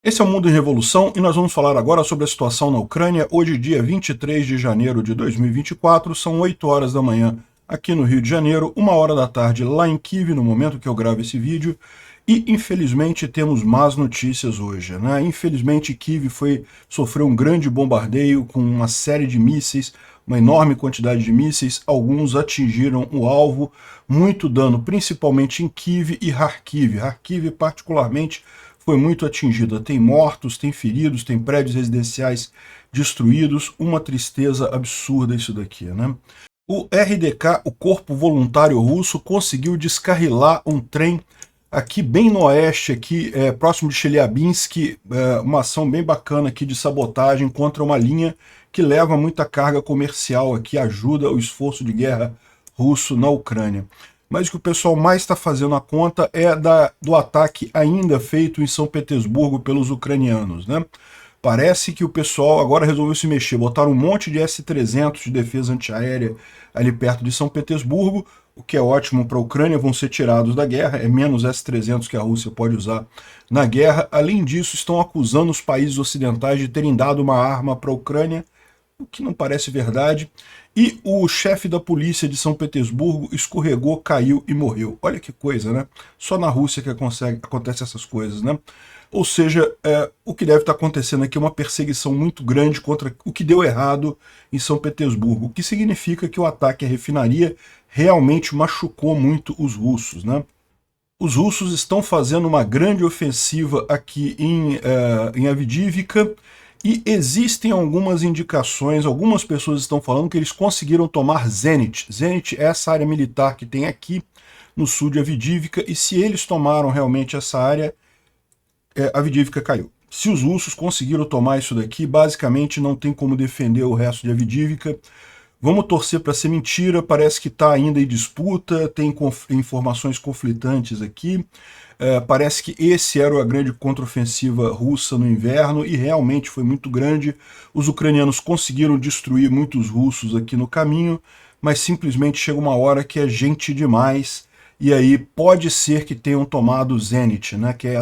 Esse é o Mundo em Revolução e nós vamos falar agora sobre a situação na Ucrânia. Hoje, dia 23 de janeiro de 2024, são 8 horas da manhã aqui no Rio de Janeiro, 1 hora da tarde lá em Kiev, no momento que eu gravo esse vídeo. E, infelizmente, temos más notícias hoje, né? Infelizmente, Kiev sofreu um grande bombardeio com uma série de mísseis, uma enorme quantidade de mísseis. Alguns atingiram o alvo, muito dano, principalmente em Kiev e Kharkiv. Kharkiv, particularmente, foi muito atingida. Tem mortos, tem feridos, tem prédios residenciais destruídos. Uma tristeza absurda isso daqui, né? O RDK, o Corpo Voluntário Russo, conseguiu descarrilar um trem aqui bem no oeste, aqui próximo de Chelyabinsk, uma ação bem bacana aqui de sabotagem contra uma linha que leva muita carga comercial aqui, ajuda o esforço de guerra russo na Ucrânia. Mas o que o pessoal mais está fazendo a conta é do ataque ainda feito em São Petersburgo pelos ucranianos, né? Parece que o pessoal agora resolveu se mexer, botaram um monte de S-300 de defesa antiaérea ali perto de São Petersburgo, o que é ótimo para a Ucrânia, vão ser tirados da guerra, é menos S-300 que a Rússia pode usar na guerra. Além disso, estão acusando os países ocidentais de terem dado uma arma para a Ucrânia, o que não parece verdade. E o chefe da polícia de São Petersburgo escorregou, caiu e morreu. Olha que coisa, né? Só na Rússia que acontece essas coisas, né? Ou seja, o que deve estar acontecendo aqui é uma perseguição muito grande contra o que deu errado em São Petersburgo, o que significa que o ataque à refinaria realmente machucou muito os russos, né? Os russos estão fazendo uma grande ofensiva aqui em Avdiivka, e existem algumas indicações, algumas pessoas estão falando que eles conseguiram tomar Zenit. Zenit é essa área militar que tem aqui no sul de Avdiivka, e se eles tomaram realmente essa área, Avdiivka caiu. Se os russos conseguiram tomar isso daqui, basicamente não tem como defender o resto de Avdiivka. Vamos torcer para ser mentira, parece que está ainda em disputa, tem informações conflitantes aqui. Parece que esse era a grande contraofensiva russa no inverno, e realmente foi muito grande. Os ucranianos conseguiram destruir muitos russos aqui no caminho, mas simplesmente chega uma hora que é gente demais, e aí pode ser que tenham tomado Zenit, né, que é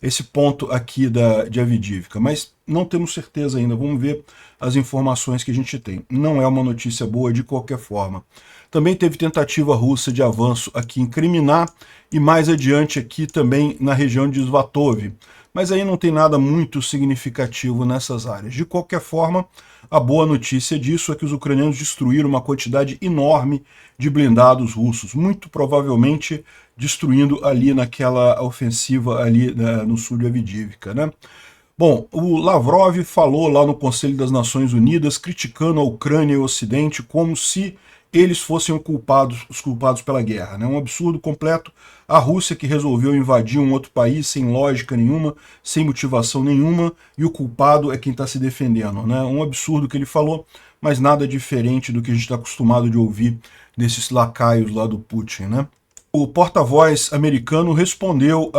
esse ponto aqui de Avdiivka, mas não temos certeza ainda, vamos ver as informações que a gente tem. Não é uma notícia boa de qualquer forma. Também teve tentativa russa de avanço aqui em Kriminá, e mais adiante aqui também na região de Svatov. Mas aí não tem nada muito significativo nessas áreas. De qualquer forma, a boa notícia disso é que os ucranianos destruíram uma quantidade enorme de blindados russos, muito provavelmente destruindo ali naquela ofensiva ali no sul de Avdiivka, né? Bom, o Lavrov falou lá no Conselho das Nações Unidas, criticando a Ucrânia e o Ocidente como se eles fossem os culpados pela guerra, né? Um absurdo completo. A Rússia que resolveu invadir um outro país sem lógica nenhuma, sem motivação nenhuma, e o culpado é quem está se defendendo, né? Um absurdo que ele falou, mas nada diferente do que a gente está acostumado de ouvir desses lacaios lá do Putin, né? O porta-voz americano respondeu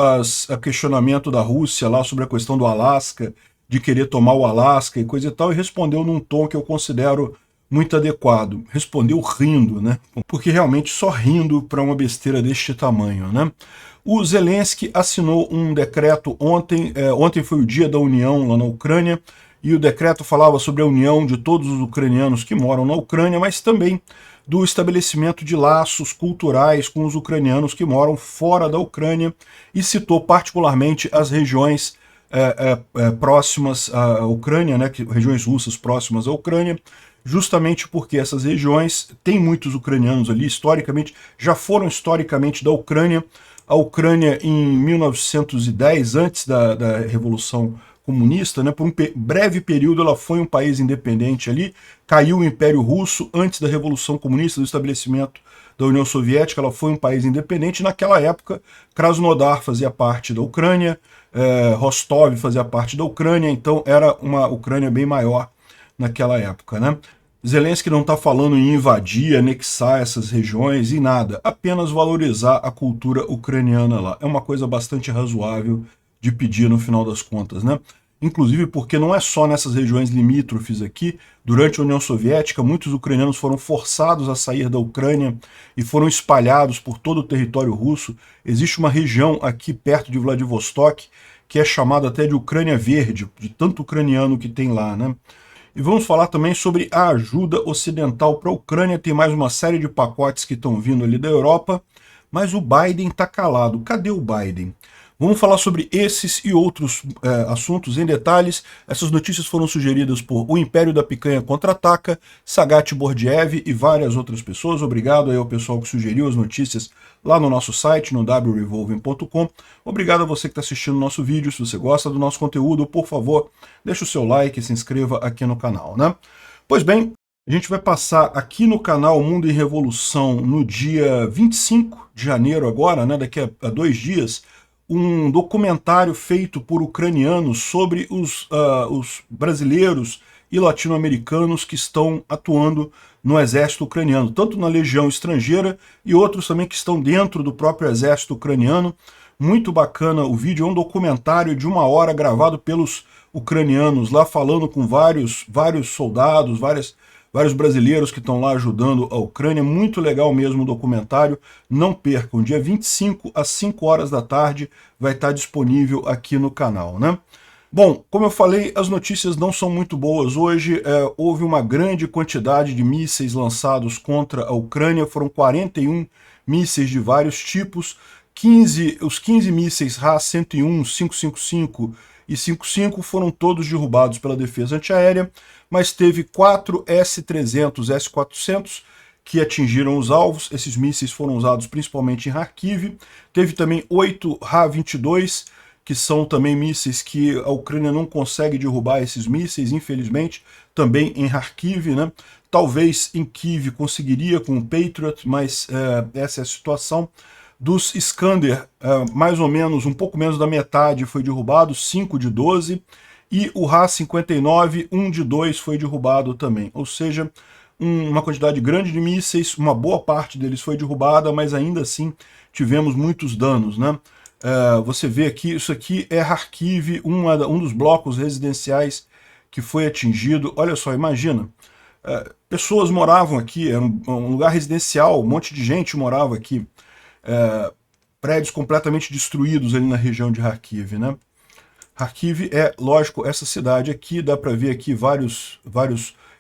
a questionamento da Rússia lá sobre a questão do Alasca, de querer tomar o Alasca e coisa e tal, e respondeu num tom que eu considero muito adequado. Respondeu rindo, né? Porque realmente só rindo para uma besteira deste tamanho, né? O Zelensky assinou um decreto ontem, ontem foi o Dia da União lá na Ucrânia, e o decreto falava sobre a união de todos os ucranianos que moram na Ucrânia, mas também do estabelecimento de laços culturais com os ucranianos que moram fora da Ucrânia, e citou particularmente as regiões próximas à Ucrânia, né, regiões russas próximas à Ucrânia, justamente porque essas regiões têm muitos ucranianos ali, historicamente, já foram historicamente da Ucrânia. A Ucrânia, em 1910, antes da Revolução Comunista, né, por um breve período ela foi um país independente ali, caiu o Império Russo, antes da Revolução Comunista, do estabelecimento da União Soviética, ela foi um país independente. Naquela época, Krasnodar fazia parte da Ucrânia, Rostov fazia parte da Ucrânia, então era uma Ucrânia bem maior naquela época, né? Zelensky não está falando em invadir, anexar essas regiões e nada, apenas valorizar a cultura ucraniana lá. É uma coisa bastante razoável de pedir no final das contas, né? Inclusive porque não é só nessas regiões limítrofes aqui. Durante a União Soviética, muitos ucranianos foram forçados a sair da Ucrânia e foram espalhados por todo o território russo. Existe uma região aqui perto de Vladivostok que é chamado até de Ucrânia Verde, de tanto ucraniano que tem lá, né? E vamos falar também sobre a ajuda ocidental para a Ucrânia. Tem mais uma série de pacotes que estão vindo ali da Europa, mas o Biden está calado. Cadê o Biden? Vamos falar sobre esses e outros assuntos em detalhes. Essas notícias foram sugeridas por O Império da Picanha Contra-Ataca, Sagat Bordiev e várias outras pessoas. Obrigado aí ao pessoal que sugeriu as notícias lá no nosso site, no wrevolving.com. Obrigado a você que está assistindo o nosso vídeo. Se você gosta do nosso conteúdo, por favor, deixe o seu like e se inscreva aqui no canal, né? Pois bem, a gente vai passar aqui no canal Mundo em Revolução no dia 25 de janeiro agora, né? Daqui a 2 dias, um documentário feito por ucranianos sobre os brasileiros e latino-americanos que estão atuando no exército ucraniano, tanto na legião estrangeira e outros também que estão dentro do próprio exército ucraniano. Muito bacana o vídeo, é um documentário de 1 hora gravado pelos ucranianos lá, falando com vários soldados, vários brasileiros que estão lá ajudando a Ucrânia. Muito legal mesmo o documentário. Não percam, dia 25 às 5 horas da tarde vai estar disponível aqui no canal, né? Bom, como eu falei, as notícias não são muito boas hoje. Houve uma grande quantidade de mísseis lançados contra a Ucrânia, foram 41 mísseis de vários tipos. Os 15 mísseis RA-101, 555 e 55 foram todos derrubados pela defesa antiaérea, mas teve 4 S-300, S-400 que atingiram os alvos. Esses mísseis foram usados principalmente em Kharkiv. Teve também 8 Ra-22, que são também mísseis que a Ucrânia não consegue derrubar esses mísseis, infelizmente, também em Kharkiv, né? Talvez em Kiev conseguiria com o Patriot, mas essa é a situação. Dos Iskander, mais ou menos, um pouco menos da metade foi derrubado, 5 de 12, e o Ra-59, 1 de 2 foi derrubado também. Ou seja, uma quantidade grande de mísseis, uma boa parte deles foi derrubada, mas ainda assim tivemos muitos danos, né? Você vê aqui, isso aqui é Kharkiv, um dos blocos residenciais que foi atingido. Olha só, imagina, pessoas moravam aqui, era um lugar residencial, um monte de gente morava aqui. Prédios completamente destruídos ali na região de Kharkiv, né? Kharkiv é, lógico, essa cidade aqui, dá para ver aqui vários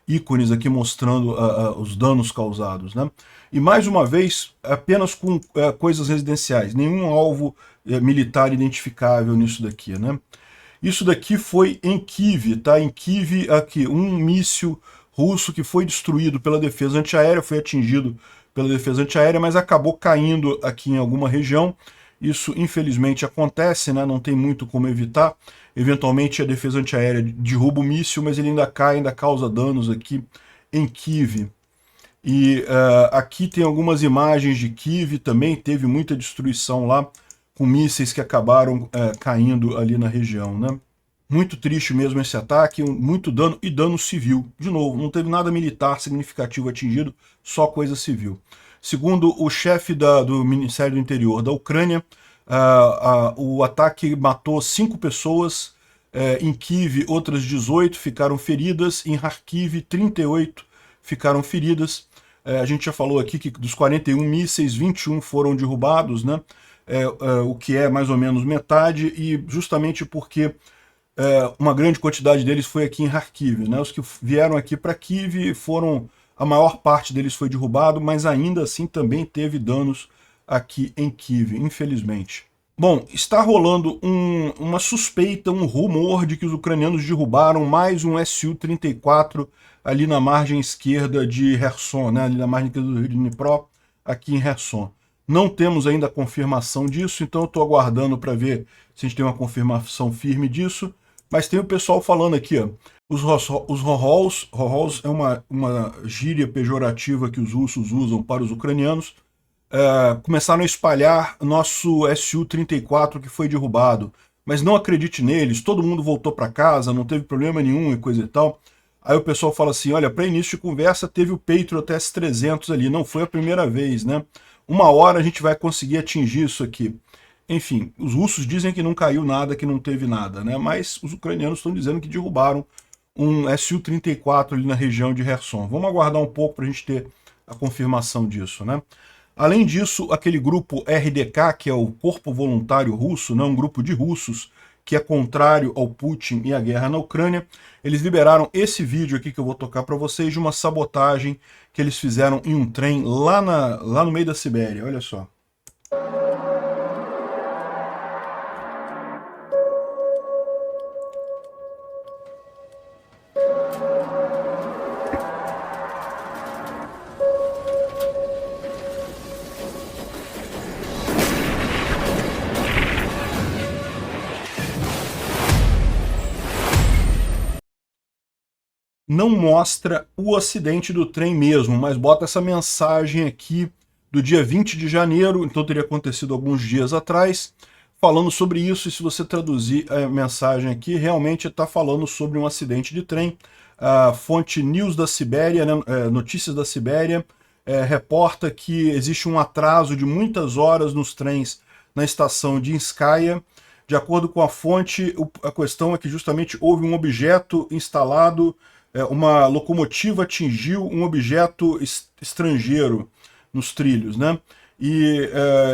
ícones aqui mostrando os danos causados, né? E mais uma vez, apenas com coisas residenciais, nenhum alvo militar identificável nisso daqui, né? Isso daqui foi em Kiev, tá? Em Kiev, aqui, um míssil russo que foi destruído pela defesa antiaérea, foi atingido pela defesa antiaérea, mas acabou caindo aqui em alguma região. Isso, infelizmente, acontece, né? Não tem muito como evitar. Eventualmente, a defesa antiaérea derruba o míssil, mas ele ainda cai, ainda causa danos aqui em Kiev. E aqui tem algumas imagens de Kiev também, teve muita destruição lá, com mísseis que acabaram caindo ali na região, né? Muito triste mesmo esse ataque, muito dano e dano civil. De novo, não teve nada militar significativo atingido, só coisa civil. Segundo o chefe do Ministério do Interior da Ucrânia, o ataque matou 5 pessoas, em Kiev outras 18 ficaram feridas, em Kharkiv 38 ficaram feridas. A gente já falou aqui que dos 41 mísseis, 21 foram derrubados, né? O que é mais ou menos metade, e justamente porque uma grande quantidade deles foi aqui em Kharkiv, né? Os que vieram aqui para Kiev a maior parte deles foi derrubado, mas ainda assim também teve danos aqui em Kiev, infelizmente. Bom, está rolando uma suspeita, um rumor de que os ucranianos derrubaram mais um Su-34 ali na margem esquerda de Kherson, né? Ali na margem esquerda do rio de Dnipro, aqui em Kherson. Não temos ainda a confirmação disso, então eu estou aguardando para ver se a gente tem uma confirmação firme disso. Mas tem o pessoal falando aqui, ó, os rohols é uma gíria pejorativa que os russos usam para os ucranianos, começaram a espalhar nosso Su-34 que foi derrubado, mas não acredite neles, todo mundo voltou para casa, não teve problema nenhum e coisa e tal. Aí o pessoal fala assim, olha, para início de conversa teve o Patriot S-300 ali, não foi a primeira vez, né? 1 hora a gente vai conseguir atingir isso aqui. Enfim, os russos dizem que não caiu nada, que não teve nada, né? Mas os ucranianos estão dizendo que derrubaram um Su-34 ali na região de Kherson. Vamos aguardar um pouco para a gente ter a confirmação disso, né? Além disso, aquele grupo RDK, que é o Corpo Voluntário Russo, né? Um grupo de russos que é contrário ao Putin e à guerra na Ucrânia. Eles liberaram esse vídeo aqui que eu vou tocar para vocês de uma sabotagem que eles fizeram em um trem lá no meio da Sibéria. Olha só. Não mostra o acidente do trem mesmo, mas bota essa mensagem aqui do dia 20 de janeiro, então teria acontecido alguns dias atrás, falando sobre isso, e se você traduzir a mensagem aqui, realmente está falando sobre um acidente de trem. A fonte News da Sibéria, né, Notícias da Sibéria, reporta que existe um atraso de muitas horas nos trens na estação de Inskaya. De acordo com a fonte, a questão é que justamente houve um objeto instalado, uma locomotiva atingiu um objeto estrangeiro nos trilhos, né? E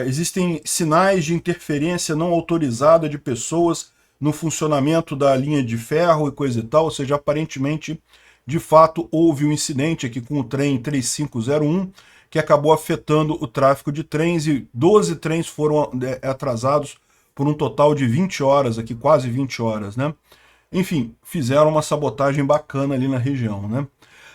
existem sinais de interferência não autorizada de pessoas no funcionamento da linha de ferro e coisa e tal, ou seja, aparentemente, de fato, houve um incidente aqui com o trem 3501, que acabou afetando o tráfego de trens, e 12 trens foram atrasados por um total de 20 horas aqui, quase 20 horas, né? Enfim, fizeram uma sabotagem bacana ali na região, né?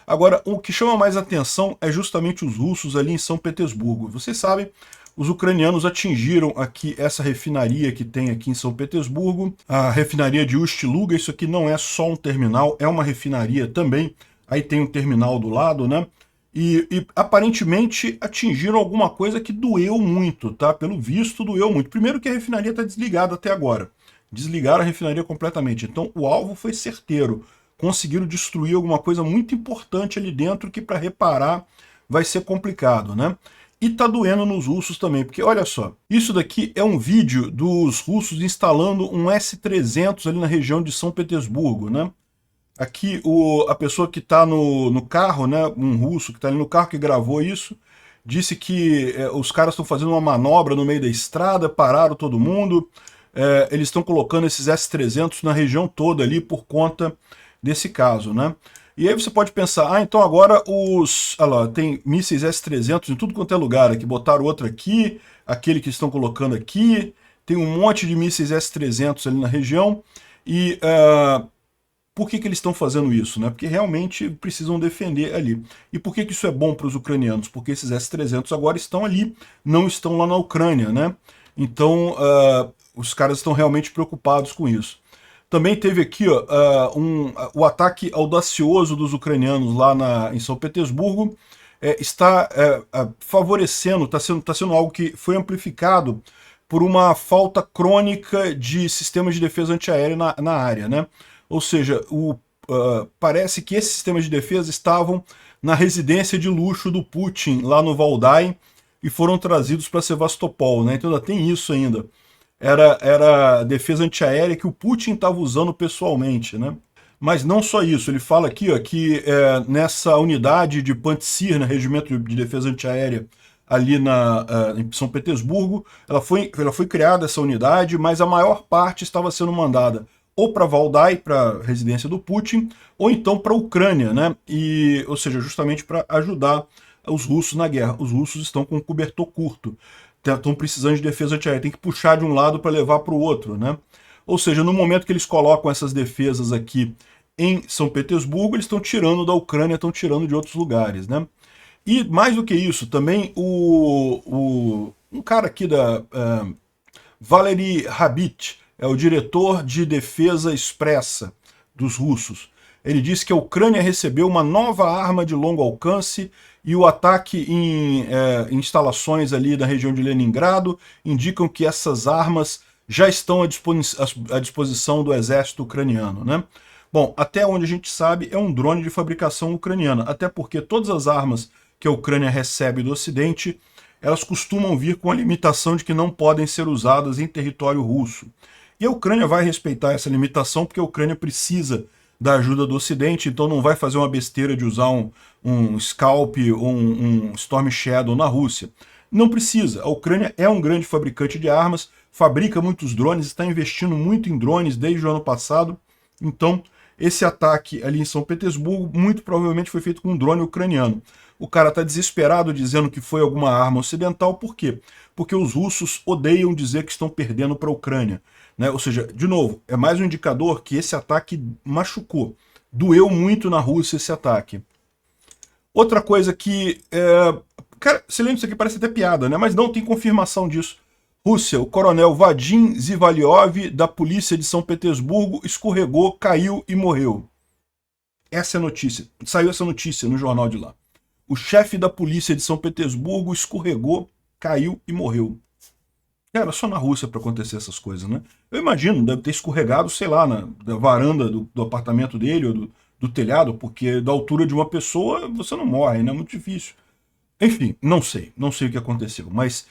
Agora, o que chama mais atenção é justamente os russos ali em São Petersburgo. Vocês sabem, os ucranianos atingiram aqui essa refinaria que tem aqui em São Petersburgo, a refinaria de Ust-Luga. Isso aqui não é só um terminal, é uma refinaria também. Aí tem um terminal do lado, né? E aparentemente atingiram alguma coisa que doeu muito, tá? Pelo visto, doeu muito. Primeiro que a refinaria está desligada até agora. Desligaram a refinaria completamente. Então o alvo foi certeiro. Conseguiram destruir alguma coisa muito importante ali dentro que para reparar vai ser complicado, né? E tá doendo nos russos também, porque olha só, isso daqui é um vídeo dos russos instalando um S-300 ali na região de São Petersburgo, né? Aqui a pessoa que está no carro, né, um russo que está ali no carro que gravou isso, disse que os caras estão fazendo uma manobra no meio da estrada, pararam todo mundo, eles estão colocando esses S-300 na região toda ali por conta desse caso, né? E aí você pode pensar, então agora olha lá, tem mísseis S-300 em tudo quanto é lugar aqui, botaram outro aqui, aquele que estão colocando aqui, tem um monte de mísseis S-300 ali na região, e por que eles estão fazendo isso, né? Porque realmente precisam defender ali. E por que isso é bom para os ucranianos? Porque esses S-300 agora estão ali, não estão lá na Ucrânia, né? Então, os caras estão realmente preocupados com isso. Também teve aqui ó, o ataque audacioso dos ucranianos lá em São Petersburgo, está favorecendo, está sendo algo que foi amplificado por uma falta crônica de sistemas de defesa antiaérea na área, né? Ou seja, parece que esses sistemas de defesa estavam na residência de luxo do Putin, lá no Valdai, e foram trazidos para Sevastopol, né? Então ainda tem isso ainda. Era defesa antiaérea que o Putin estava usando pessoalmente, né? Mas não só isso, ele fala aqui ó, que nessa unidade de Pantsir, né, Regimento de Defesa Antiaérea, ali em São Petersburgo, ela foi criada essa unidade, mas a maior parte estava sendo mandada ou para Valdai, para a residência do Putin, ou então para a Ucrânia, né? Ou seja, justamente para ajudar os russos na guerra. Os russos estão com um cobertor curto, estão precisando de defesa antiaérea, tem que puxar de um lado para levar para o outro, né? Ou seja, no momento que eles colocam essas defesas aqui em São Petersburgo, eles estão tirando da Ucrânia, estão tirando de outros lugares, né? E mais do que isso, também um cara aqui da Valery Habit, é o diretor de defesa expressa dos russos. Ele disse que a Ucrânia recebeu uma nova arma de longo alcance e o ataque em instalações ali da região de Leningrado indicam que essas armas já estão à disposição do exército ucraniano, né? Bom, até onde a gente sabe, é um drone de fabricação ucraniana, até porque todas as armas que a Ucrânia recebe do Ocidente, elas costumam vir com a limitação de que não podem ser usadas em território russo. E a Ucrânia vai respeitar essa limitação porque a Ucrânia precisa da ajuda do Ocidente, então não vai fazer uma besteira de usar um Scalp ou um Storm Shadow na Rússia. Não precisa. A Ucrânia é um grande fabricante de armas, fabrica muitos drones, está investindo muito em drones desde o ano passado. Então, esse ataque ali em São Petersburgo muito provavelmente foi feito com um drone ucraniano. O cara está desesperado dizendo que foi alguma arma ocidental. Por quê? Porque os russos odeiam dizer que estão perdendo para a Ucrânia, né? Ou seja, de novo, é mais um indicador que esse ataque machucou. Doeu muito na Rússia esse ataque. Outra coisa que... cara, você lembra, isso aqui parece até piada, né? Mas não tem confirmação disso. Rússia, o coronel Vadim Zivaliov, da polícia de São Petersburgo, escorregou, caiu e morreu. Essa é a notícia. Saiu essa notícia no jornal de lá. O chefe da polícia de São Petersburgo escorregou, caiu e morreu. Era só na Rússia para acontecer essas coisas, né? Eu imagino, deve ter escorregado, sei lá, na varanda do apartamento dele ou do telhado, porque da altura de uma pessoa você não morre, né? É muito difícil. Enfim, não sei o que aconteceu, mas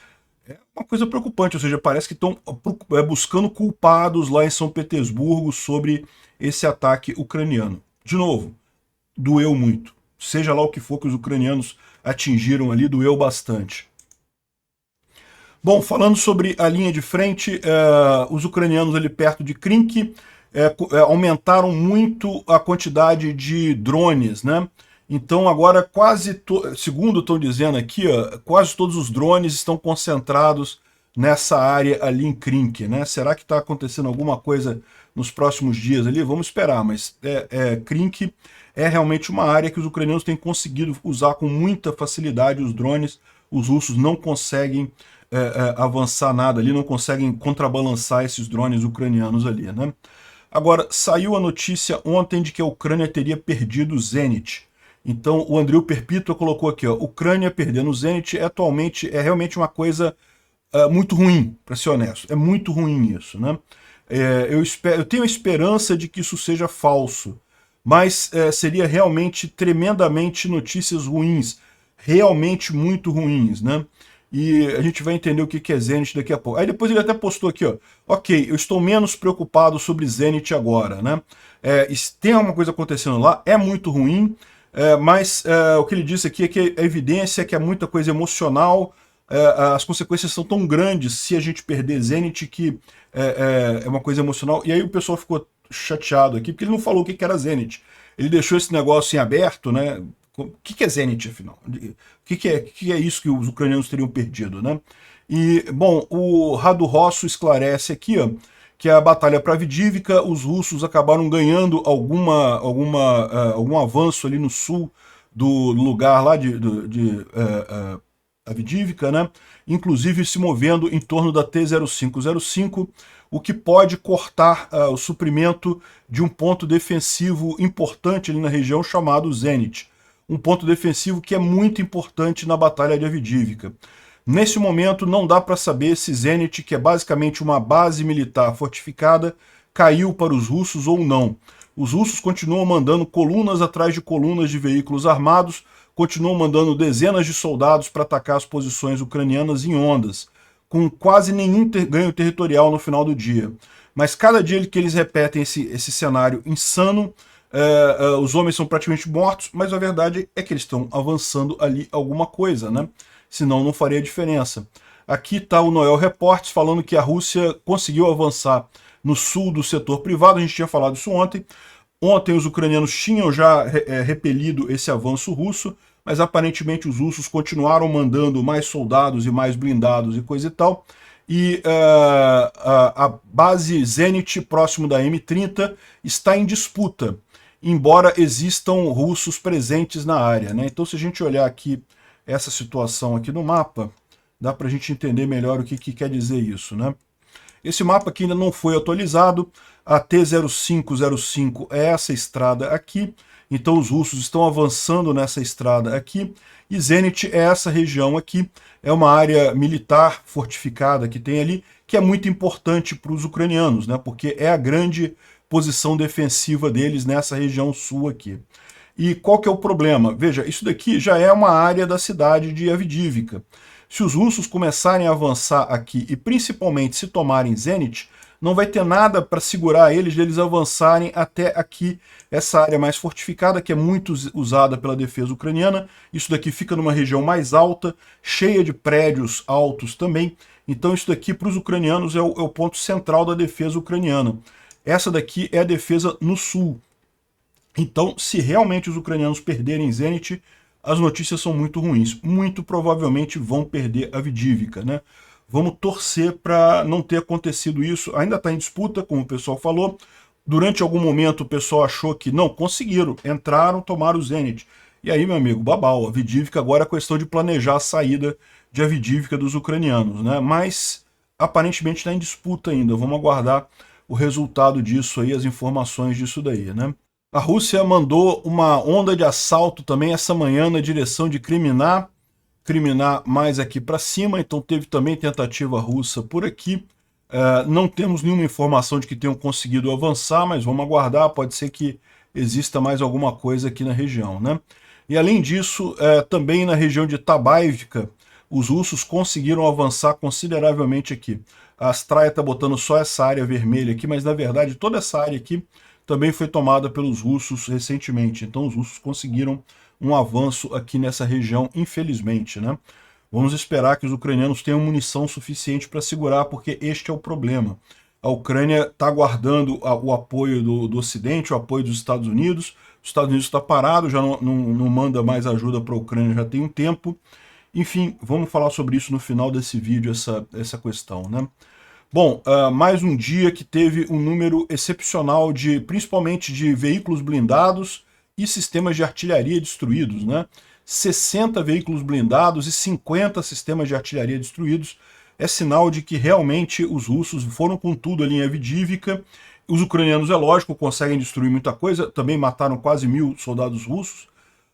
é uma coisa preocupante, ou seja, parece que estão buscando culpados lá em São Petersburgo sobre esse ataque ucraniano. De novo, doeu muito. Seja lá o que for que os ucranianos atingiram ali, doeu bastante. Bom, falando sobre a linha de frente, os ucranianos ali perto de Krink aumentaram muito a quantidade de drones, né? Então agora segundo estão dizendo aqui, quase todos os drones estão concentrados nessa área ali em Krink, né? Será que está acontecendo alguma coisa nos próximos dias ali? Vamos esperar, mas Krink é realmente uma área que os ucranianos têm conseguido usar com muita facilidade os drones. Os russos não conseguem avançar nada ali, não conseguem contrabalançar esses drones ucranianos ali, né? Agora, saiu a notícia ontem de que a Ucrânia teria perdido o Zenit. Então, o Andriy Perpítua colocou aqui, ó, Ucrânia perdendo o Zenit atualmente é realmente uma coisa muito ruim, para ser honesto. É muito ruim isso, né? Eu tenho a esperança de que isso seja falso, mas seria realmente tremendamente notícias ruins, realmente muito ruins, né? E a gente vai entender o que é Zenit daqui a pouco. Aí depois ele até postou aqui, ó, ok, eu estou menos preocupado sobre Zenit agora, né? Tem alguma coisa acontecendo lá, é muito ruim, mas o que ele disse aqui é que a evidência é que é muita coisa emocional, as consequências são tão grandes se a gente perder Zenit que é uma coisa emocional. E aí o pessoal ficou chateado aqui, porque ele não falou o que era Zenit. Ele deixou esse negócio em aberto, né? O que é Zenit, afinal? O que é isso que os ucranianos teriam perdido, né? E, bom, o Rado Rosso esclarece aqui, ó, que a batalha para Avdivka, os russos acabaram ganhando algum avanço ali no sul do lugar lá de Avdivka, né? Inclusive se movendo em torno da T-0505, o que pode cortar o suprimento de um ponto defensivo importante ali na região chamado Zenit. Um ponto defensivo que é muito importante na batalha de Avdivka. Nesse momento não dá para saber se Zenit, que é basicamente uma base militar fortificada, caiu para os russos ou não. Os russos continuam mandando colunas atrás de colunas de veículos armados, continuam mandando dezenas de soldados para atacar as posições ucranianas em ondas, com quase nenhum ganho territorial no final do dia. Mas cada dia que eles repetem esse cenário insano, os homens são praticamente mortos, mas a verdade é que eles estão avançando ali alguma coisa, né? Senão não faria diferença. Aqui está o Noel Reportes falando que a Rússia conseguiu avançar no sul do setor privado, a gente tinha falado isso ontem. Ontem os ucranianos tinham já repelido esse avanço russo, mas aparentemente os russos continuaram mandando mais soldados e mais blindados e coisa e tal. E a base Zenit, próximo da M30, está em disputa, embora existam russos presentes na área, né? Então, se a gente olhar aqui essa situação aqui no mapa, dá para a gente entender melhor o que quer dizer isso, né? Esse mapa aqui ainda não foi atualizado, a T-0505 é essa estrada aqui, então os russos estão avançando nessa estrada aqui, e Zenit é essa região aqui, é uma área militar fortificada que tem ali, que é muito importante para os ucranianos, né? Porque é a grande posição defensiva deles nessa região sul aqui. E qual que é o problema? Veja, isso daqui já é uma área da cidade de Avdivka. Se os russos começarem a avançar aqui e principalmente se tomarem Zenit, não vai ter nada para segurar eles de eles avançarem até aqui, essa área mais fortificada, que é muito usada pela defesa ucraniana. Isso daqui fica numa região mais alta, cheia de prédios altos também, Então isso daqui para os ucranianos é o ponto central da defesa ucraniana. Essa daqui é a defesa no sul. Então, se realmente os ucranianos perderem Zenit, as notícias são muito ruins. Muito provavelmente vão perder a Avdiivka, né? Vamos torcer para não ter acontecido isso. Ainda está em disputa, como o pessoal falou. Durante algum momento o pessoal achou que não, conseguiram, entraram, tomaram o Zenit. E aí, meu amigo, babau, a Avdiivka agora é questão de planejar a saída de Avdiivka dos ucranianos, né? Mas aparentemente está em disputa ainda. Vamos aguardar o resultado disso aí, as informações disso daí, né? A Rússia mandou uma onda de assalto também essa manhã na direção de Kriminá mais aqui para cima, então teve também tentativa russa por aqui. Não temos nenhuma informação de que tenham conseguido avançar, mas vamos aguardar, pode ser que exista mais alguma coisa aqui na região, né? E além disso, também na região de Tabaivka, os russos conseguiram avançar consideravelmente aqui. A Astraia está botando só essa área vermelha aqui, mas na verdade toda essa área aqui também foi tomada pelos russos recentemente. Então os russos conseguiram um avanço aqui nessa região, infelizmente, né? Vamos esperar que os ucranianos tenham munição suficiente para segurar, porque este é o problema. A Ucrânia está aguardando o apoio do Ocidente, o apoio dos Estados Unidos. Os Estados Unidos está parado, já não manda mais ajuda para a Ucrânia já tem um tempo. Enfim, vamos falar sobre isso no final desse vídeo, essa questão, né? Bom, mais um dia que teve um número excepcional principalmente de veículos blindados e sistemas de artilharia destruídos, né? 60 veículos blindados e 50 sistemas de artilharia destruídos. É sinal de que realmente os russos foram com tudo ali em Avdiivka. Os ucranianos, é lógico, conseguem destruir muita coisa, também mataram quase 1000 soldados russos,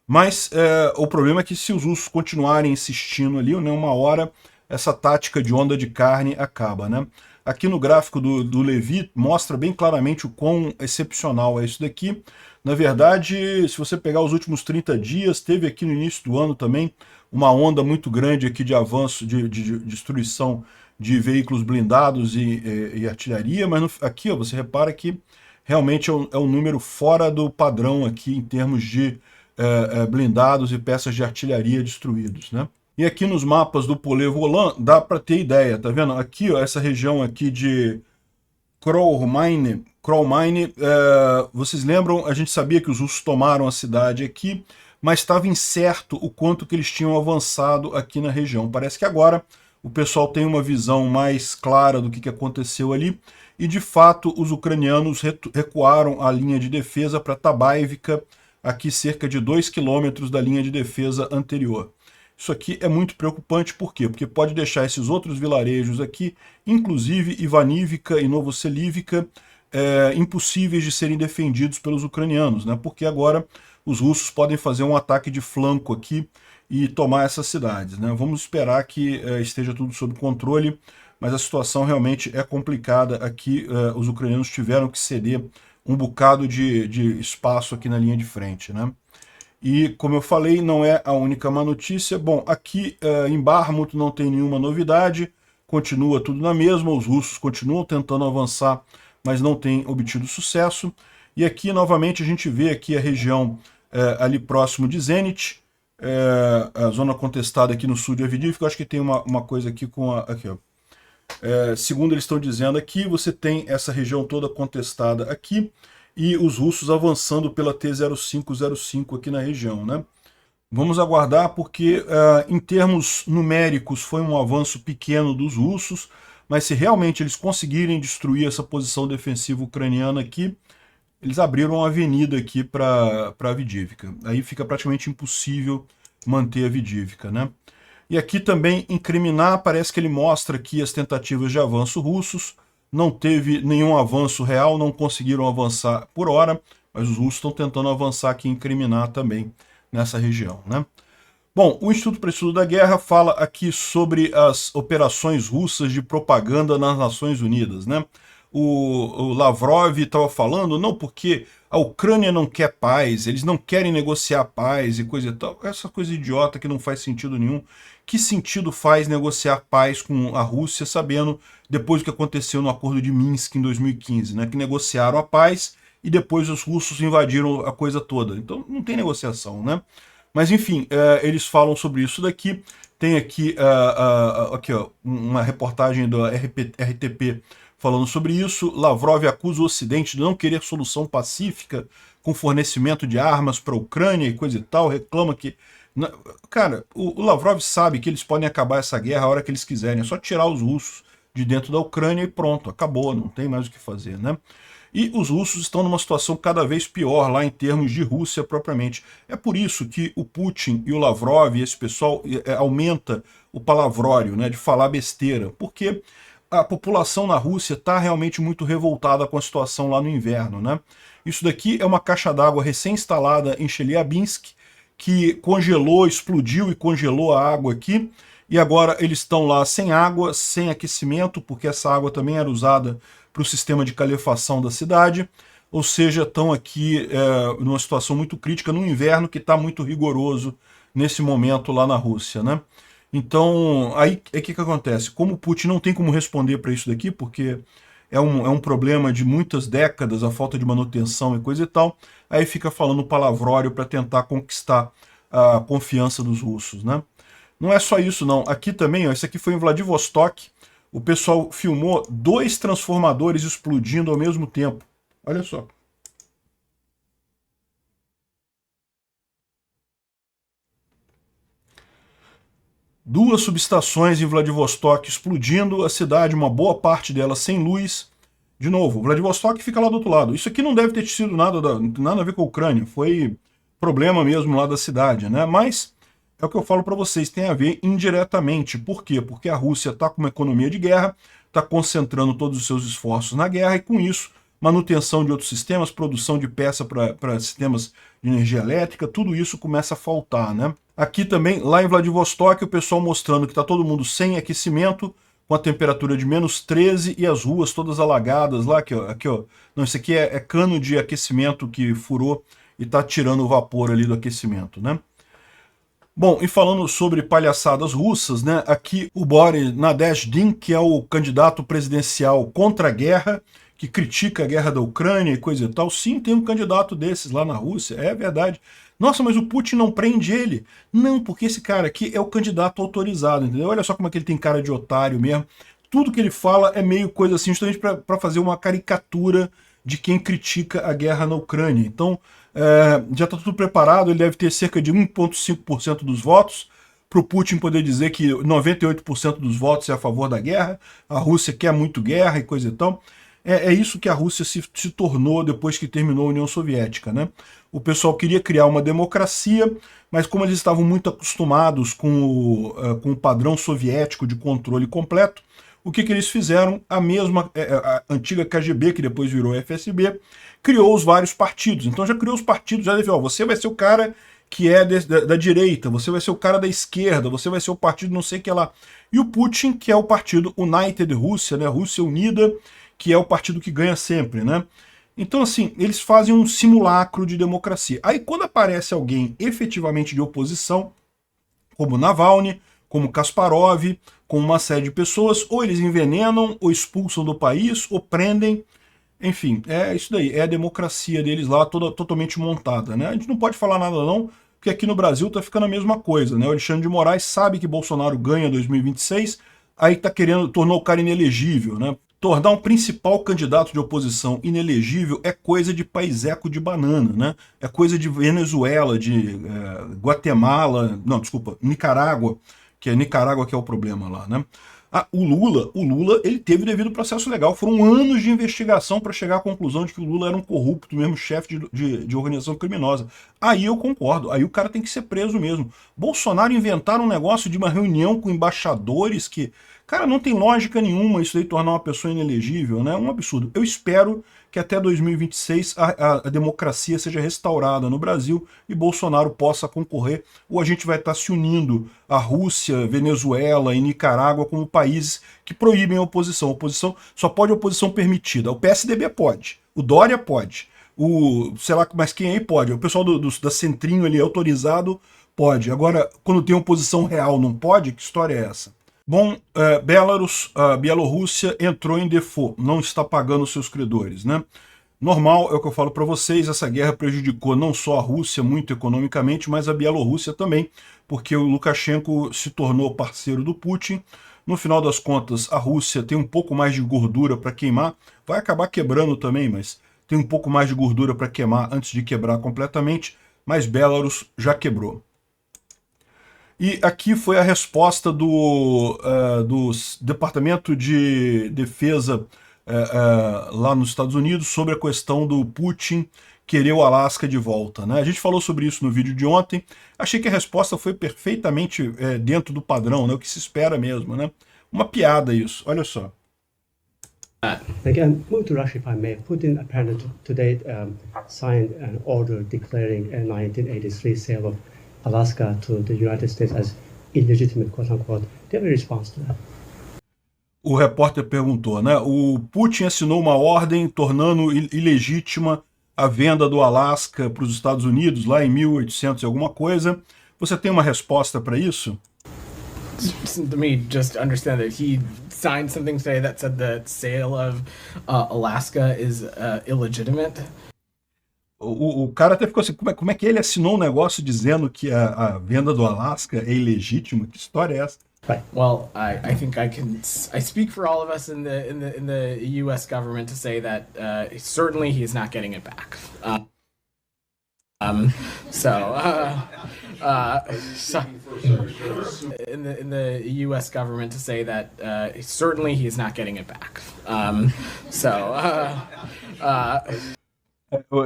mas o problema é que se os russos continuarem insistindo ali, né, uma hora essa tática de onda de carne acaba, né? Aqui no gráfico do Levi mostra bem claramente o quão excepcional é isso daqui. Na verdade, se você pegar os últimos 30 dias, teve aqui no início do ano também uma onda muito grande aqui de avanço, de destruição de veículos blindados e artilharia, mas aqui ó, você repara que realmente é um número fora do padrão aqui em termos de blindados e peças de artilharia destruídos, né? E aqui nos mapas do Polé-Volant dá para ter ideia, tá vendo? Aqui, ó, essa região aqui de Krolmine, vocês lembram, a gente sabia que os russos tomaram a cidade aqui, mas estava incerto o quanto que eles tinham avançado aqui na região. Parece que agora o pessoal tem uma visão mais clara do que aconteceu ali, e de fato os ucranianos recuaram a linha de defesa para Tabaivka, aqui cerca de 2 quilômetros da linha de defesa anterior. Isso aqui é muito preocupante, por quê? Porque pode deixar esses outros vilarejos aqui, inclusive Ivanivka e Novoselivka, impossíveis de serem defendidos pelos ucranianos, né? Porque agora os russos podem fazer um ataque de flanco aqui e tomar essas cidades, né? Vamos esperar que esteja tudo sob controle, mas a situação realmente é complicada aqui. Os ucranianos tiveram que ceder um bocado de espaço aqui na linha de frente, né? E, como eu falei, não é a única má notícia. Bom, aqui em Bakhmut não tem nenhuma novidade, continua tudo na mesma, os russos continuam tentando avançar, mas não têm obtido sucesso. E aqui, novamente, a gente vê aqui a região ali próximo de Zenit, a zona contestada aqui no sul de Avdiivka. Eu acho que tem uma coisa aqui com a... Aqui, ó. Segundo eles estão dizendo aqui, você tem essa região toda contestada aqui, e os russos avançando pela T-0505 aqui na região, né? Vamos aguardar porque, em termos numéricos, foi um avanço pequeno dos russos, mas se realmente eles conseguirem destruir essa posição defensiva ucraniana aqui, eles abriram uma avenida aqui para Avdiivka. Aí fica praticamente impossível manter Avdiivka, né? E aqui também, em Kriminá, parece que ele mostra aqui as tentativas de avanço russos. Não teve nenhum avanço real, não conseguiram avançar por hora, mas os russos estão tentando avançar aqui em Kriminá também, nessa região, né? Bom, o Instituto para o Estudo da Guerra fala aqui sobre as operações russas de propaganda nas Nações Unidas, né? O Lavrov estava falando, não, porque a Ucrânia não quer paz, eles não querem negociar paz e coisa e tal. Essa coisa idiota que não faz sentido nenhum. Que sentido faz negociar paz com a Rússia, sabendo, depois do que aconteceu no Acordo de Minsk em 2015, né, que negociaram a paz e depois os russos invadiram a coisa toda. Então não tem negociação, né? Mas enfim, eles falam sobre isso daqui. Tem aqui, aqui ó, uma reportagem do RTP falando sobre isso. Lavrov acusa o Ocidente de não querer solução pacífica com fornecimento de armas para a Ucrânia e coisa e tal. Reclama que... Cara, o Lavrov sabe que eles podem acabar essa guerra a hora que eles quiserem. É só tirar os russos de dentro da Ucrânia e pronto, acabou, não tem mais o que fazer, né? E os russos estão numa situação cada vez pior lá em termos de Rússia propriamente. É por isso que o Putin e o Lavrov e esse pessoal aumenta o palavrório, né, de falar besteira, porque a população na Rússia está realmente muito revoltada com a situação lá no inverno, né? Isso daqui é uma caixa d'água recém-instalada em Chelyabinsk, que congelou, explodiu e congelou a água aqui, e agora eles estão lá sem água, sem aquecimento, porque essa água também era usada para o sistema de calefação da cidade, ou seja, estão aqui numa situação muito crítica no inverno que está muito rigoroso nesse momento lá na Rússia, né? Então, aí o que acontece? Como o Putin não tem como responder para isso daqui, porque é um problema de muitas décadas, a falta de manutenção e coisa e tal, aí fica falando palavrório para tentar conquistar a confiança dos russos, né? Não é só isso, não. Aqui também, ó, isso aqui foi em Vladivostok, o pessoal filmou 2 transformadores explodindo ao mesmo tempo. Olha só. Duas subestações em Vladivostok explodindo, a cidade, uma boa parte dela sem luz. De novo, Vladivostok fica lá do outro lado. Isso aqui não deve ter sido nada a ver com a Ucrânia, foi problema mesmo lá da cidade, né? Mas é o que eu falo para vocês, tem a ver indiretamente. Por quê? Porque a Rússia está com uma economia de guerra, está concentrando todos os seus esforços na guerra e com isso, manutenção de outros sistemas, produção de peça para sistemas de energia elétrica, tudo isso começa a faltar, né? Aqui também, lá em Vladivostok, o pessoal mostrando que está todo mundo sem aquecimento, com a temperatura de -13 e as ruas todas alagadas lá, aqui ó. Não, isso aqui é cano de aquecimento que furou e está tirando o vapor ali do aquecimento, né? Bom, e falando sobre palhaçadas russas, né, aqui o Boris Nadezhdin, que é o candidato presidencial contra a guerra, que critica a guerra da Ucrânia e coisa e tal, sim, tem um candidato desses lá na Rússia, é verdade. Nossa, mas o Putin não prende ele? Não, porque esse cara aqui é o candidato autorizado, entendeu? Olha só como é que ele tem cara de otário mesmo. Tudo que ele fala é meio coisa assim, justamente para fazer uma caricatura de quem critica a guerra na Ucrânia. Então, já está tudo preparado, ele deve ter cerca de 1,5% dos votos, para o Putin poder dizer que 98% dos votos é a favor da guerra, a Rússia quer muito guerra e coisa e tal. É isso que a Rússia se tornou depois que terminou a União Soviética, né? O pessoal queria criar uma democracia, mas como eles estavam muito acostumados com o padrão soviético de controle completo, o que eles fizeram? A mesma a antiga KGB, que depois virou FSB, criou os vários partidos. Então já criou os partidos, já disse, ó, você vai ser o cara que é da direita, você vai ser o cara da esquerda, você vai ser o partido não sei o que lá. E o Putin, que é o partido United Rússia, né, Rússia Unida, que é o partido que ganha sempre, né? Então, assim, eles fazem um simulacro de democracia. Aí, quando aparece alguém efetivamente de oposição, como Navalny, como Kasparov, com uma série de pessoas, ou eles envenenam, ou expulsam do país, ou prendem. Enfim, é isso daí, é a democracia deles lá, toda totalmente montada, né? A gente não pode falar nada não, porque aqui no Brasil tá ficando a mesma coisa, né? O Alexandre de Moraes sabe que Bolsonaro ganha 2026, aí tá querendo, tornou o cara inelegível, né? Tornar um principal candidato de oposição inelegível é coisa de paiseco de banana, né? É coisa de Venezuela, de Guatemala, não, desculpa, Nicarágua, que é Nicarágua que é o problema lá, né? O Lula, ele teve devido processo legal. Foram anos de investigação para chegar à conclusão de que o Lula era um corrupto, mesmo chefe de organização criminosa. Aí eu concordo, aí o cara tem que ser preso mesmo. Bolsonaro inventaram um negócio de uma reunião com embaixadores que... Cara, não tem lógica nenhuma isso aí tornar uma pessoa inelegível, né? É um absurdo. Eu espero que até 2026 a democracia seja restaurada no Brasil e Bolsonaro possa concorrer, ou a gente vai estar se unindo a Rússia, Venezuela e Nicarágua como países que proíbem a oposição. A oposição só pode oposição permitida. O PSDB pode, o Dória pode, sei lá, mas quem aí pode? O pessoal da Centrinho ali autorizado pode. Agora, quando tem oposição real não pode? Que história é essa? Bom, Belarus, a Bielorrússia entrou em default, não está pagando seus credores, né? Normal, é o que eu falo para vocês, essa guerra prejudicou não só a Rússia muito economicamente, mas a Bielorrússia também, porque o Lukashenko se tornou parceiro do Putin. No final das contas, a Rússia tem um pouco mais de gordura para queimar, vai acabar quebrando também, mas tem um pouco mais de gordura para queimar antes de quebrar completamente, mas Belarus já quebrou. E aqui foi a resposta do Departamento de Defesa lá nos Estados Unidos sobre a questão do Putin querer o Alasca de volta, né? A gente falou sobre isso no vídeo de ontem. Achei que a resposta foi perfeitamente dentro do padrão, né? O que se espera mesmo, né? Uma piada isso, olha só. Again, move to Russia if I may. Putin apparently today signed an order declaring a 1983 sale of Alaska to the United States as illegitimate, quote unquote. Do you have a response to that? O repórter perguntou, né? O Putin assinou uma ordem tornando ilegítima a venda do Alasca para os Estados Unidos lá em 1800 e alguma coisa. Você tem uma resposta para isso? Let me just understand that he signed something today that said the sale of Alaska is illegitimate. O cara até ficou assim, como é que ele assinou um negócio dizendo que a venda do Alasca é ilegítima? Que história é essa? Right. Well, I think I speak for all of us in the U.S. government to say that certainly he is not getting it back. In the U.S. government to say that certainly he is not getting it back.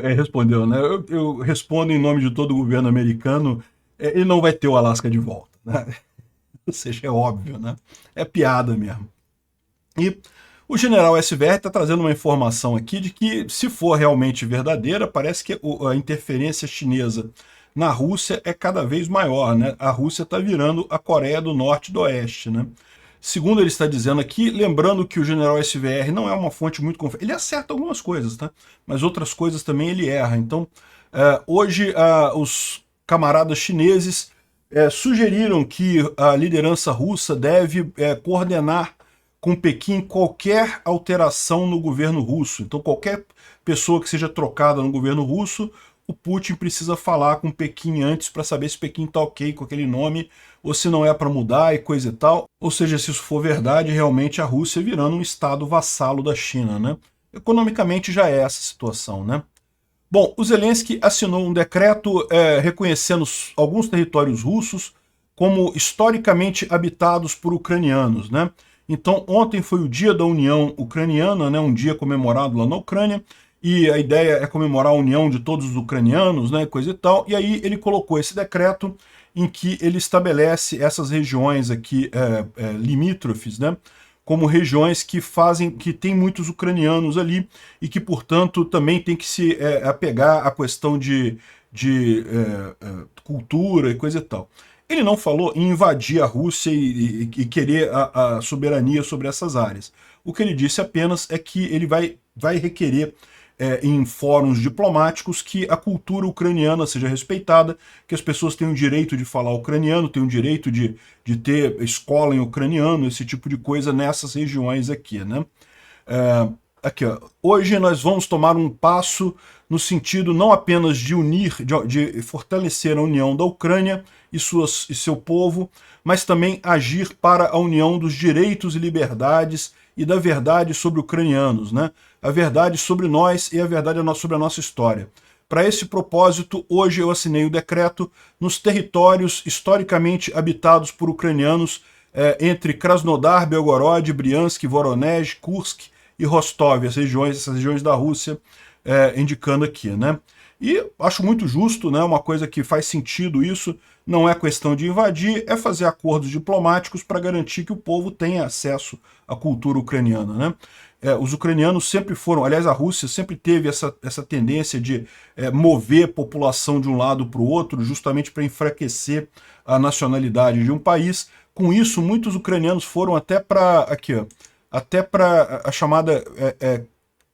Ele respondeu, né? Eu respondo em nome de todo o governo americano, ele não vai ter o Alasca de volta, né? Ou seja, é óbvio, né? É piada mesmo. E o general SVR está trazendo uma informação aqui de que, se for realmente verdadeira, parece que a interferência chinesa na Rússia é cada vez maior, né? A Rússia está virando a Coreia do Norte e do Oeste, né? Segundo ele está dizendo aqui, lembrando que o general SVR não é uma fonte muito confiável. Ele acerta algumas coisas, tá? Mas outras coisas também ele erra. Então, hoje, os camaradas chineses sugeriram que a liderança russa deve coordenar com Pequim qualquer alteração no governo russo. Então, qualquer pessoa que seja trocada no governo russo, o Putin precisa falar com Pequim antes para saber se Pequim está ok com aquele nome ou se não é para mudar e coisa e tal. Ou seja, se isso for verdade, realmente a Rússia virando um estado vassalo da China, né? Economicamente já é essa situação, né? Bom, o Zelensky assinou um decreto reconhecendo alguns territórios russos como historicamente habitados por ucranianos, né? Então, ontem foi o Dia da União Ucraniana, né? Um dia comemorado lá na Ucrânia, e a ideia é comemorar a união de todos os ucranianos, né? Coisa e tal. E aí ele colocou esse decreto em que ele estabelece essas regiões aqui limítrofes, né? Como regiões que tem muitos ucranianos ali e que, portanto, também tem que se apegar à questão de cultura e coisa e tal. Ele não falou em invadir a Rússia e querer a soberania sobre essas áreas. O que ele disse apenas é que ele vai requerer em fóruns diplomáticos que a cultura ucraniana seja respeitada, que as pessoas tenham o direito de falar ucraniano, tenham o direito de ter escola em ucraniano, esse tipo de coisa nessas regiões aqui, né? Aqui, ó. Hoje nós vamos tomar um passo no sentido não apenas de unir, de fortalecer a união da Ucrânia e seu povo, mas também agir para a união dos direitos e liberdades e da verdade sobre ucranianos, né? A verdade sobre nós e a verdade sobre a nossa história. Para esse propósito, hoje eu assinei o decreto nos territórios historicamente habitados por ucranianos entre Krasnodar, Belgorod, Briansk, Voronezh, Kursk e Rostov, essas regiões da Rússia, indicando aqui, né? E acho muito justo, né? Uma coisa que faz sentido isso, não é questão de invadir, é fazer acordos diplomáticos para garantir que o povo tenha acesso à cultura ucraniana, né? Os ucranianos sempre foram, aliás, a Rússia sempre teve essa tendência de mover a população de um lado para o outro, justamente para enfraquecer a nacionalidade de um país. Com isso, muitos ucranianos foram até para a chamada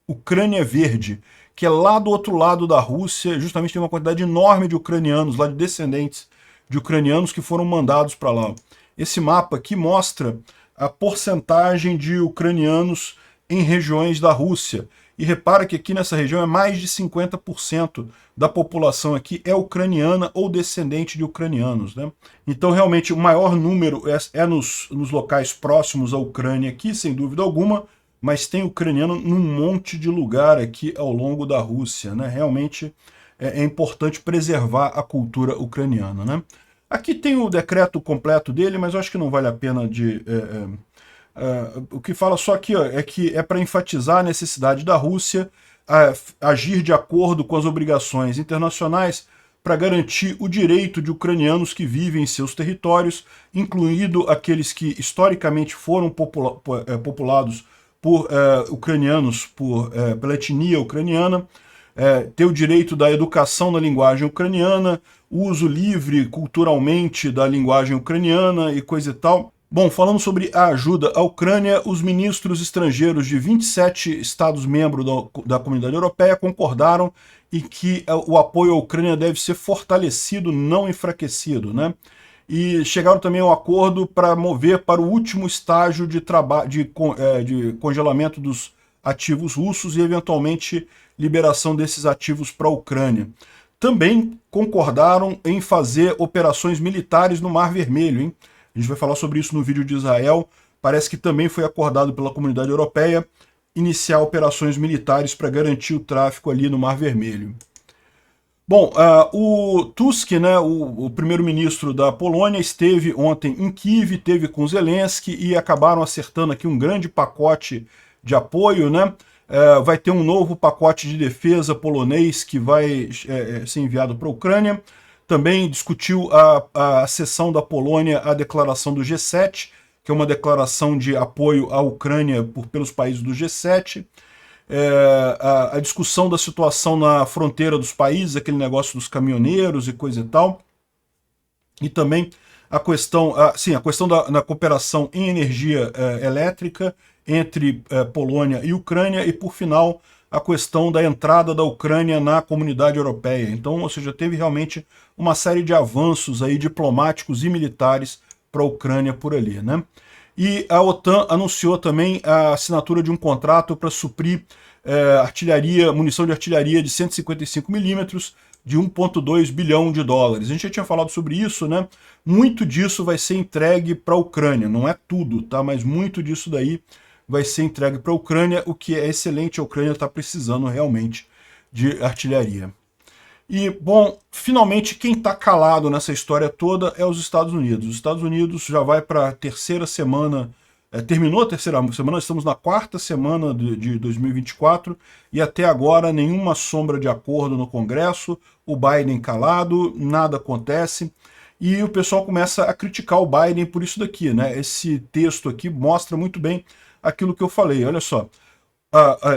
Ucrânia Verde, que é lá do outro lado da Rússia, justamente tem uma quantidade enorme de ucranianos, lá de descendentes de ucranianos que foram mandados para lá. Esse mapa aqui mostra a porcentagem de ucranianos em regiões da Rússia. E repara que aqui nessa região é mais de 50% da população aqui é ucraniana ou descendente de ucranianos, né? Então realmente o maior número é nos locais próximos à Ucrânia aqui, sem dúvida alguma, mas tem ucraniano num monte de lugar aqui ao longo da Rússia, né? Realmente é importante preservar a cultura ucraniana, né? Aqui tem o decreto completo dele, mas eu acho que não vale a pena de... o que fala só aqui, ó, é que é para enfatizar a necessidade da Rússia agir de acordo com as obrigações internacionais para garantir o direito de ucranianos que vivem em seus territórios, incluindo aqueles que historicamente foram populados por ucranianos, pela etnia ucraniana, ter o direito da educação na linguagem ucraniana, uso livre culturalmente da linguagem ucraniana e coisa e tal. Bom, falando sobre a ajuda à Ucrânia, os ministros estrangeiros de 27 Estados-membros da Comunidade Europeia concordaram em que o apoio à Ucrânia deve ser fortalecido, não enfraquecido, né? E chegaram também a um acordo para mover para o último estágio de congelamento dos ativos russos e, eventualmente, liberação desses ativos para a Ucrânia. Também concordaram em fazer operações militares no Mar Vermelho, hein? A gente vai falar sobre isso no vídeo de Israel. Parece que também foi acordado pela Comunidade Europeia iniciar operações militares para garantir o tráfico ali no Mar Vermelho. Bom, o Tusk, né, o primeiro-ministro da Polônia, esteve ontem em Kiev, esteve com Zelensky e acabaram acertando aqui um grande pacote de apoio, né? Vai ter um novo pacote de defesa polonês que vai ser enviado para a Ucrânia. Também discutiu a cessão da Polônia à declaração do G7, que é uma declaração de apoio à Ucrânia pelos países do G7. A discussão da situação na fronteira dos países, aquele negócio dos caminhoneiros e coisa e tal. E também a questão da cooperação em energia elétrica entre Polônia e Ucrânia. E, por final, a questão da entrada da Ucrânia na comunidade europeia. Então, ou seja, teve realmente uma série de avanços aí diplomáticos e militares para a Ucrânia por ali, né? E a OTAN anunciou também a assinatura de um contrato para suprir munição de artilharia de 155mm de 1,2 bilhão de dólares. A gente já tinha falado sobre isso, né? Muito disso vai ser entregue para a Ucrânia, não é tudo, tá? Mas muito disso daí vai ser entregue para a Ucrânia, o que é excelente. A Ucrânia está precisando realmente de artilharia. E, bom, finalmente quem está calado nessa história toda é os Estados Unidos. Os Estados Unidos já vai para a terceira semana, terminou a terceira semana, estamos na quarta semana de 2024 e até agora nenhuma sombra de acordo no Congresso, o Biden calado, nada acontece. E o pessoal começa a criticar o Biden por isso daqui, né? Esse texto aqui mostra muito bem aquilo que eu falei, olha só.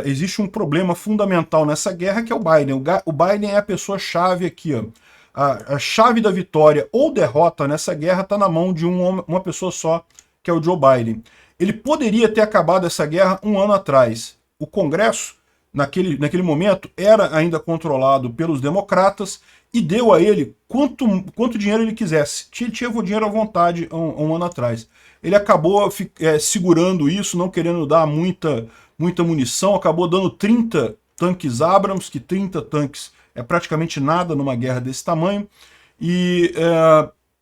Existe um problema fundamental nessa guerra que é o Biden. O Biden é a pessoa-chave aqui, ó. A chave da vitória ou derrota nessa guerra está na mão de uma pessoa só, que é o Joe Biden. Ele poderia ter acabado essa guerra um ano atrás. O Congresso, naquele momento, era ainda controlado pelos democratas e deu a ele quanto dinheiro ele quisesse. Ele tinha o dinheiro à vontade um ano atrás. Ele acabou segurando isso, não querendo dar muita munição, acabou dando 30 tanques Abrams, que 30 tanques é praticamente nada numa guerra desse tamanho. E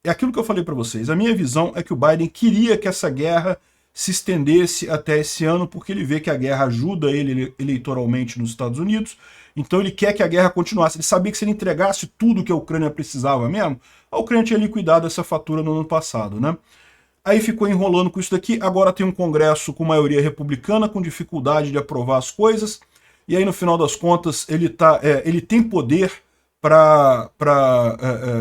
é aquilo que eu falei para vocês. A minha visão é que o Biden queria que essa guerra se estendesse até esse ano, porque ele vê que a guerra ajuda ele eleitoralmente nos Estados Unidos, então ele quer que a guerra continuasse. Ele sabia que se ele entregasse tudo que a Ucrânia precisava mesmo, a Ucrânia tinha liquidado essa fatura no ano passado, né? Aí ficou enrolando com isso daqui, agora tem um Congresso com maioria republicana, com dificuldade de aprovar as coisas, e aí no final das contas ele tem poder para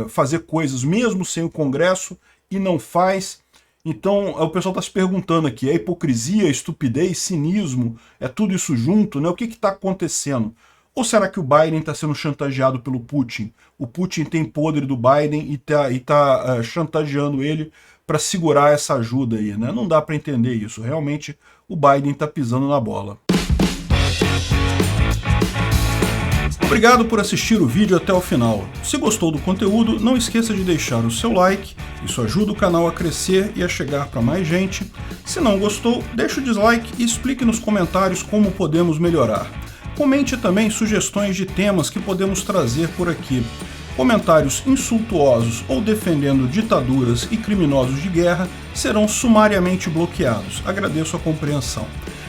fazer coisas mesmo sem o Congresso, e não faz. Então o pessoal está se perguntando aqui, é hipocrisia, estupidez, cinismo, é tudo isso junto, né? O que está acontecendo? Ou será que o Biden está sendo chantageado pelo Putin? O Putin tem podre do Biden e tá chantageando ele para segurar essa ajuda aí, né? Não dá para entender isso. Realmente o Biden está pisando na bola. Obrigado por assistir o vídeo até o final. Se gostou do conteúdo, não esqueça de deixar o seu like, isso ajuda o canal a crescer e a chegar para mais gente. Se não gostou, deixe o dislike e explique nos comentários como podemos melhorar. Comente também sugestões de temas que podemos trazer por aqui. Comentários insultuosos ou defendendo ditaduras e criminosos de guerra serão sumariamente bloqueados. Agradeço a compreensão.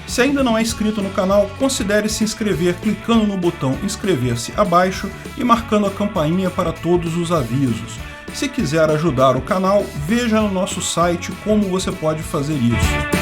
Se ainda não é inscrito no canal, considere se inscrever clicando no botão inscrever-se abaixo e marcando a campainha para todos os avisos. Se quiser ajudar o canal, veja no nosso site como você pode fazer isso.